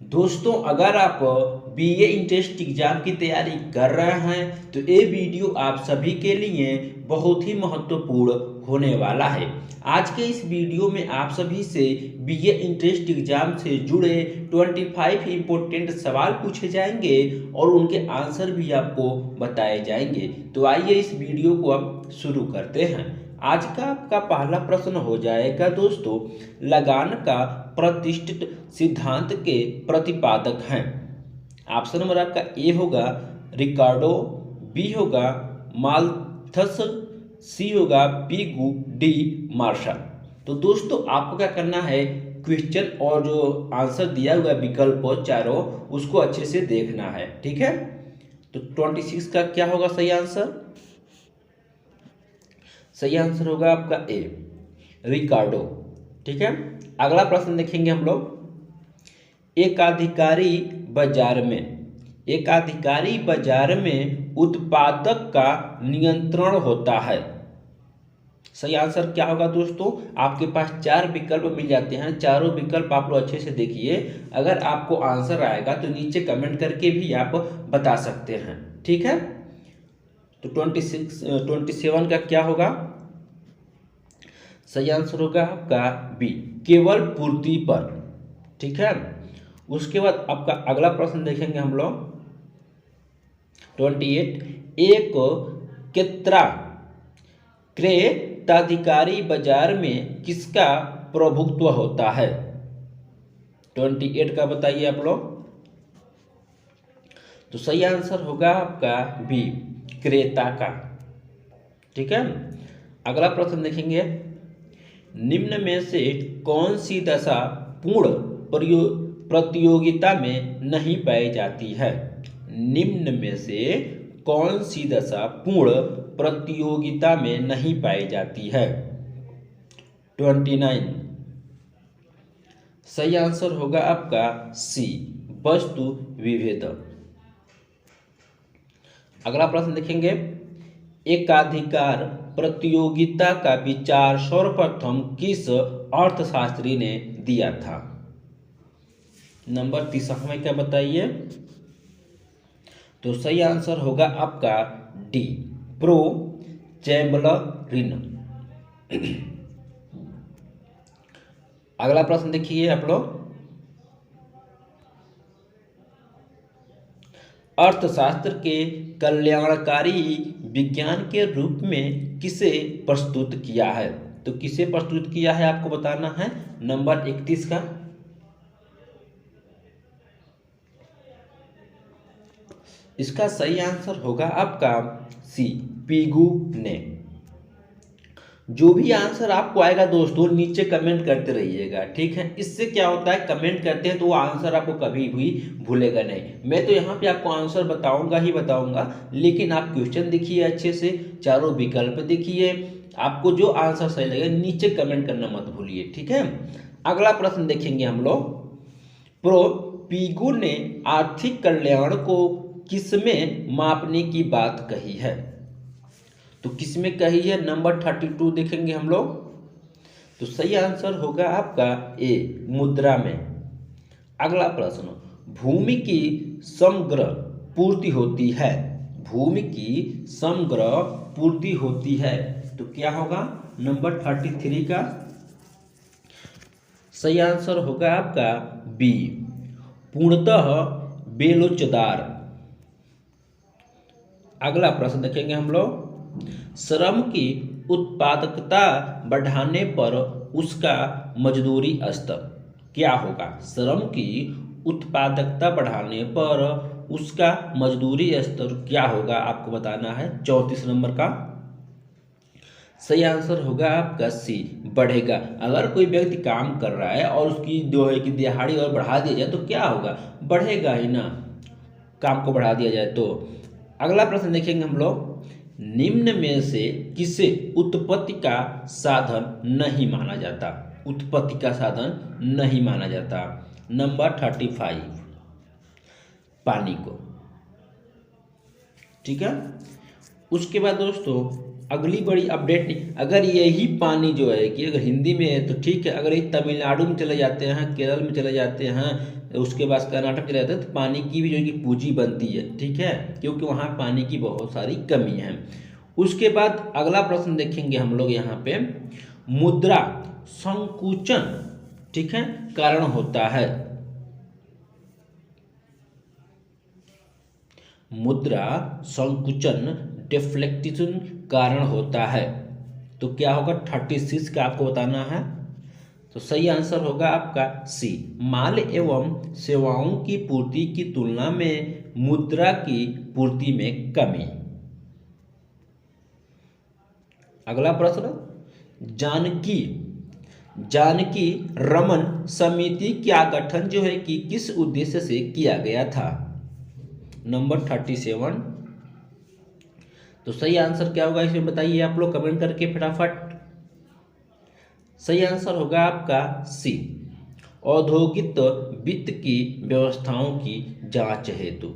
दोस्तों अगर आप बीए इंट्रेंस एग्जाम की तैयारी कर रहे हैं तो ये वीडियो आप सभी के लिए बहुत ही महत्वपूर्ण होने वाला है। आज के इस वीडियो में आप सभी से बीए इंट्रेंस एग्जाम से जुड़े 25 इम्पोर्टेंट सवाल पूछे जाएंगे और उनके आंसर भी आपको बताए जाएंगे। तो आइए इस वीडियो को अब शुरू करते हैं। आज का आपका पहला प्रश्न हो जाएगा दोस्तों, लगान का प्रतिष्ठित सिद्धांत के प्रतिपादक हैं। ऑप्शन नंबर आपका ए होगा रिकार्डो, बी होगा माल्थस, सी होगा पिगू, डी मार्शल। तो दोस्तों आपको क्या करना है, क्वेश्चन और जो आंसर दिया हुआ विकल्प चारों उसको अच्छे से देखना है, ठीक है। तो 26 का क्या होगा सही आंसर? सही आंसर होगा आपका ए रिकार्डो, ठीक है। अगला प्रश्न देखेंगे हम लोग, एकाधिकारी बाजार में उत्पादक का नियंत्रण होता है। सही आंसर क्या होगा दोस्तों? आपके पास 4 विकल्प मिल जाते हैं, चारों विकल्प आप लोग अच्छे से देखिए। अगर आपको आंसर आएगा तो नीचे कमेंट करके भी आप बता सकते हैं, ठीक है। तो 27 का क्या होगा? सही आंसर होगा आपका बी केवल पूर्ति पर, ठीक है। उसके बाद आपका अगला प्रश्न देखेंगे हम लोग 28, एक क्रेताधिकारी बाजार में किसका प्रभुत्व होता है? 28 का बताइए आप लोग। तो सही आंसर होगा आपका बी क्रेता का, ठीक है। अगला प्रश्न देखेंगे, निम्न में से कौन सी दशा पूर्ण प्रतियोगिता में नहीं पाई जाती है? निम्न में से कौन सी दशा पूर्ण प्रतियोगिता में नहीं पाई जाती है? 29 सही आंसर होगा आपका सी वस्तु विभेद। अगला प्रश्न देखेंगे, एकाधिकार प्रतियोगिता का विचार सर्वप्रथम किस अर्थशास्त्री ने दिया था? नंबर 30 में क्या बताइए? तो सही आंसर होगा आपका डी प्रो चैम्बलरिन। अगला प्रश्न देखिए आप लोग, अर्थशास्त्र के कल्याणकारी विज्ञान के रूप में किसे प्रस्तुत किया है? तो किसे प्रस्तुत किया है आपको बताना है। नंबर 31 का इसका सही आंसर होगा आपका सी पिगू ने। जो भी आंसर आपको आएगा दोस्तों नीचे कमेंट करते रहिएगा, ठीक है। इससे क्या होता है, कमेंट करते हैं तो वो आंसर आपको कभी भी भूलेगा नहीं। मैं तो यहाँ पे आपको आंसर बताऊंगा ही बताऊंगा, लेकिन आप क्वेश्चन देखिए अच्छे से, चारों विकल्प देखिए, आपको जो आंसर सही लगेगा नीचे कमेंट करना मत भूलिए, ठीक है। अगला प्रश्न देखेंगे हम लोग, प्रो पिगू ने आर्थिक कल्याण को किसमें मापने की बात कही है? तो किसमें कही है? नंबर 32 देखेंगे हम लोग। तो सही आंसर होगा आपका ए मुद्रा में। अगला प्रश्न, भूमि की समग्र पूर्ति होती है। भूमि की समग्र पूर्ति होती है तो क्या होगा? नंबर 33 का सही आंसर होगा आपका बी पूर्णतः बेलोचदार। अगला प्रश्न देखेंगे हम लोग, श्रम की उत्पादकता बढ़ाने पर उसका मजदूरी स्तर क्या होगा? श्रम की उत्पादकता बढ़ाने पर उसका मजदूरी स्तर क्या होगा आपको बताना है। 34 नंबर का सही आंसर होगा आपका सी बढ़ेगा। अगर कोई व्यक्ति काम कर रहा है और उसकी की दिहाड़ी और बढ़ा दिया जाए तो क्या होगा? बढ़ेगा ही ना, काम को बढ़ा दिया जाए तो। अगला प्रश्न देखेंगे हम लोग, निम्न में से किसे उत्पत्ति का साधन नहीं माना जाता? उत्पत्ति का साधन नहीं माना जाता। नंबर 35 पानी को, ठीक है। उसके बाद दोस्तों अगली बड़ी अपडेट नहीं, अगर यही पानी जो है कि अगर हिंदी में है तो ठीक है, अगर ये तमिलनाडु में चले जाते हैं, केरल में चले जाते हैं, उसके बाद कर्नाटक में चले जाते हैं, तो पानी की भी जो है कि पूंजी बनती है, ठीक है, क्योंकि वहाँ पानी की बहुत सारी कमी है। उसके बाद अगला प्रश्न देखेंगे हम लोग यहाँ पे, मुद्रा संकुचन, ठीक है, कारण होता है। मुद्रा संकुचन डिफ्लेक्शन कारण होता है, तो क्या होगा 36 का आपको बताना है। तो सही आंसर होगा आपका सी, माल एवं सेवाओं की पूर्ति की तुलना में मुद्रा की पूर्ति में कमी। अगला प्रश्न, जानकी जानकी रमन समिति का गठन जो है कि किस उद्देश्य से किया गया था। नंबर 37। तो सही आंसर क्या होगा इसमें बताइए आप लोग कमेंट करके फटाफट। सही आंसर होगा आपका सी, औद्योगिक वित्त की व्यवस्थाओं की जांच हेतु।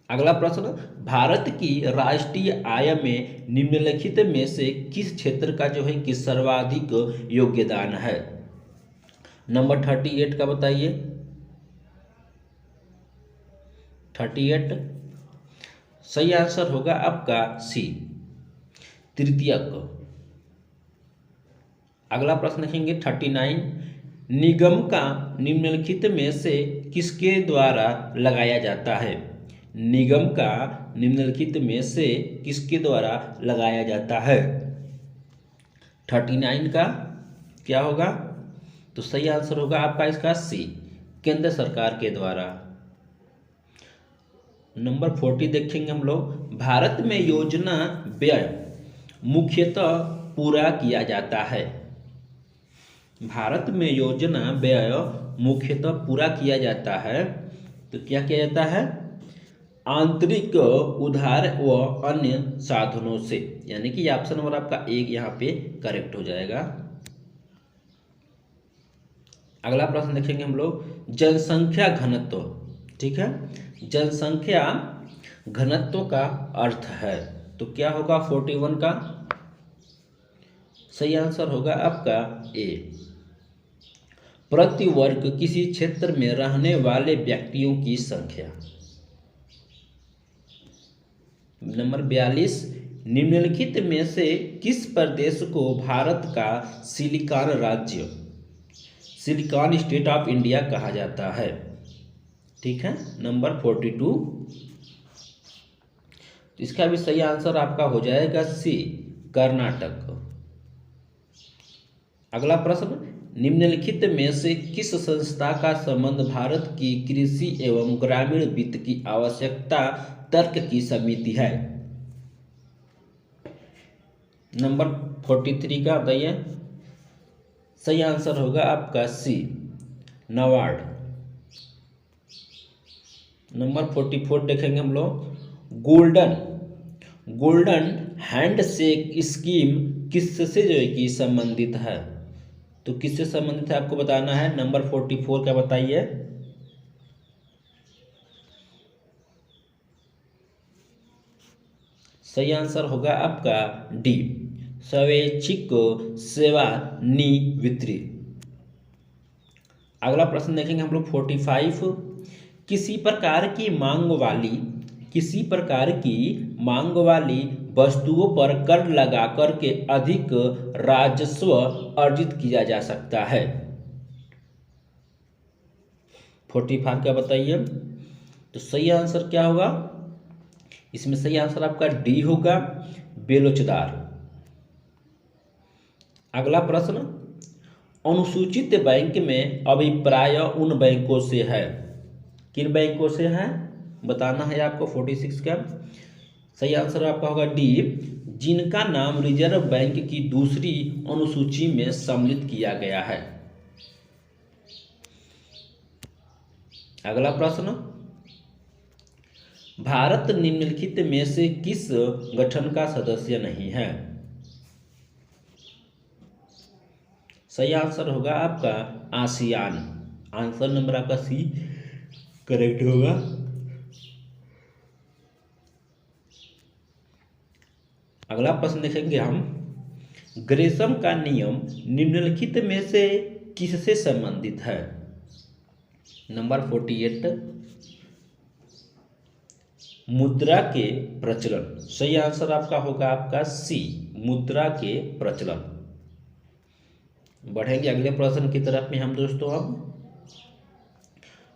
अगला प्रश्न, भारत की राष्ट्रीय आय में निम्नलिखित में से किस क्षेत्र का जो है कि सर्वाधिक योगदान है। नंबर 38 का बताइए। 38 सही आंसर होगा आपका सी, तृतीयक। अगला प्रश्न देखेंगे 39, निगम का निम्नलिखित में से किसके द्वारा लगाया जाता है। निगम का निम्नलिखित में से किसके द्वारा लगाया जाता है। 39 का क्या होगा, तो सही आंसर होगा आपका इसका सी, केंद्र सरकार के द्वारा। नंबर 40 देखेंगे हम लोग, भारत में योजना व्यय मुख्यतः पूरा किया जाता है। भारत में योजना व्यय मुख्यतः पूरा किया जाता है, तो क्या किया जाता है, आंतरिक उधार व अन्य साधनों से, यानी कि ऑप्शन नंबर आपका एक यहाँ पे करेक्ट हो जाएगा। अगला प्रश्न देखेंगे हम लोग, जनसंख्या घनत्व, ठीक है, जनसंख्या घनत्व का अर्थ है, तो क्या होगा 41 का सही आंसर होगा आपका ए, प्रति वर्ग किसी क्षेत्र में रहने वाले व्यक्तियों की संख्या। नंबर 42, निम्नलिखित में से किस प्रदेश को भारत का सिलिकॉन राज्य, सिलिकॉन स्टेट ऑफ इंडिया कहा जाता है। ठीक है, नंबर 42, इसका भी सही आंसर आपका हो जाएगा सी, कर्नाटक। अगला प्रश्न, निम्नलिखित में से किस संस्था का संबंध भारत की कृषि एवं ग्रामीण वित्त की आवश्यकता तर्क की समिति है। नंबर 43 का बताइए। सही आंसर होगा आपका सी, नाबार्ड। नंबर 44 देखेंगे हम लोग, गोल्डन हैंडशेक स्कीम किससे जो है कि संबंधित है, तो किससे संबंधित है आपको बताना है। नंबर 44 का बताइए। सही आंसर होगा आपका डी, स्वैच्छिक सेवानिवृत्ति। अगला प्रश्न देखेंगे हम लोग 45, किसी प्रकार की मांग वाली वस्तुओं पर कर लगा करके अधिक राजस्व अर्जित किया जा सकता है। 45 का बताइए। तो सही आंसर क्या होगा इसमें, सही आंसर आपका डी होगा, बेलोचदार। अगला प्रश्न, अनुसूचित बैंक में अभिप्राय उन बैंकों से है, किन बैंकों से है बताना है आपको। 46 का सही आंसर आपका होगा डी, जिनका नाम रिजर्व बैंक की दूसरी अनुसूची में सम्मिलित किया गया है। अगला प्रश्न, भारत निम्नलिखित में से किस गठन का सदस्य नहीं है। सही आंसर होगा आपका आसियान। आंसर नंबर आपका सी करेक्ट होगा। अगला प्रश्न देखेंगे हम, ग्रेशम का नियम निम्नलिखित में से किससे संबंधित है? नंबर 48, मुद्रा के प्रचलन। सही आंसर आपका होगा आपका सी, मुद्रा के प्रचलन। बढ़ेंगे अगले प्रश्न की तरफ में हम दोस्तों। अब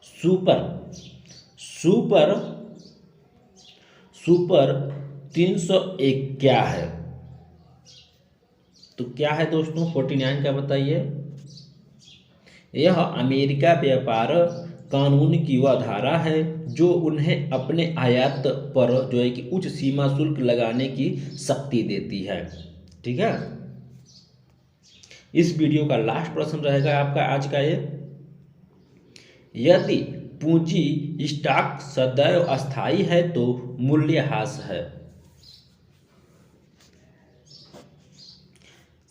सुपर सुपर सुपर 301 क्या है? तो क्या है दोस्तों 49 का बताइए। यह अमेरिका व्यापार कानून की वह धारा है जो उन्हें अपने आयात पर जो है कि उच्च सीमा शुल्क लगाने की शक्ति देती है। ठीक है, इस वीडियो का लास्ट प्रश्न रहेगा आपका आज का ये, यदि पूंजी स्टॉक सदैव अस्थायी है तो मूल्यह्रास है।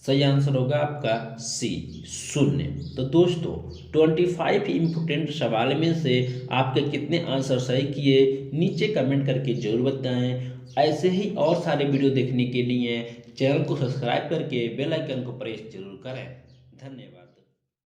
सही आंसर होगा आपका सी, 0। तो दोस्तों 25 इम्पोर्टेंट सवाल में से आपके कितने आंसर सही किए नीचे कमेंट करके जरूर बताएं। ऐसे ही और सारे वीडियो देखने के लिए चैनल को सब्सक्राइब करके बेल आइकन को प्रेस जरूर करें। धन्यवाद।